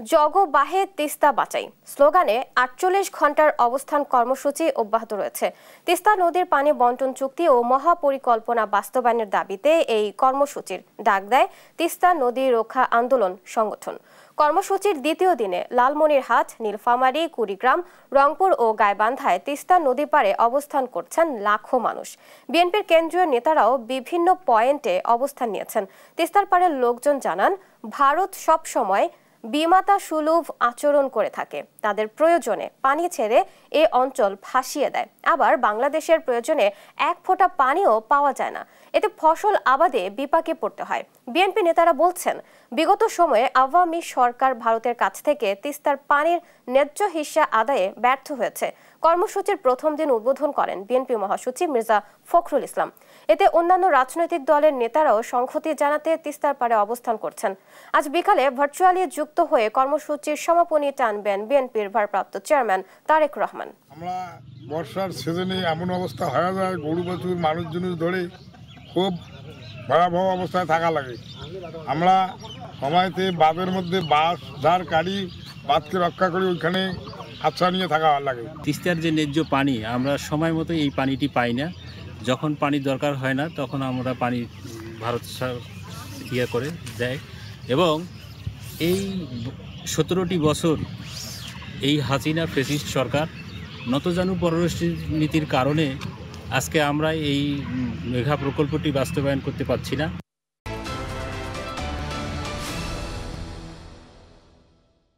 Jug বাহে তিস্তা বাঁচাই স্লোগানে ৪৮ ঘন্টার অবস্থান কর্মসূচি অব্যাহত রয়েছে। তিস্তা নদীর পানি বন্টন চুক্তি ও মহাপরিকল্পনা বাস্তবায়নের দাবিতে এই কর্মসূচির ডাক দেয় তিস্তা নদী রক্ষা আন্দোলন সংগঠন। কর্মসূচির দ্বিতীয় দিনে লালমনিরহাট, নীলফামারী, কুড়িগ্রাম, রংপুর ও গাইবান্ধায় তিস্তা নদী পাড়ে অবস্থান করছেন লাখো মানুষ। বিএনপির কেন্দ্রীয় নেতারাও বিভিন্ন পয়েন্টে অবস্থান নিয়েছেন। তিস্তার পাড়ের লোকজন জানান, ভারত সব সময় বিমাতা সুলভ আচরণ করে থাকে। তাদের প্রয়োজনে পানি ছেড়ে এ অঞ্চল ভাসিয়ে দেয়, আবার বাংলাদেশের প্রয়োজনে এক ফোঁটা পানিও পাওয়া যায় না। এতে ফসল আবাদে বিপাকে পড়তে হয়। বিএনপি নেতারা বলছেন, বিগত সময়ে আওয়ামী সরকার ভারতের কাছ থেকে তিস্তার পানির ন্যায্য হিস্সা আদায়ে ব্যর্থ হয়েছে। কর্মসূচির প্রথম দিন উদ্বোধন করেন বিএনপি মহাসচিব মির্জা ফখরুল ইসলাম। এতে অন্যান্য রাজনৈতিক দলের নেতারাও সংহতি জানাতে তিস্তার পাড়ে অবস্থান করছেন। আজ বিকালে ভার্চুয়ালি যুক্ত হয়ে কর্মসূচির সমাপনী টানবেন বিএনপির ভারপ্রাপ্ত চেয়ারম্যান তারেক রহমান। আমরা বর্ষার সিজনে এমন অবস্থা হয়ে যায়, গরু বাছুর মানুষজন ধরে খুব ভয়াবহ অবস্থায় থাকা লাগে। আমরা সময়তে বাঁধের মধ্যে বাঁশ ঝাড় কাটি বাঁধকে রক্ষা করি, ওইখানে আশ্রয় নিয়ে থাকা লাগে। তিস্তার যে ন্যায্য পানি, আমরা সময় মতো এই পানিটি পাই না। যখন পানি দরকার হয় না, তখন আমরা পানি ভারত করে দেয়। এবং এই 17টি বছর এই হাসিনা ফ্যাসিস্ট সরকার নতজানু পররাষ্ট্র নীতির কারণে আজকে আমরা এই মেঘা প্রকল্পটি বাস্তবায়ন করতে পারছি না।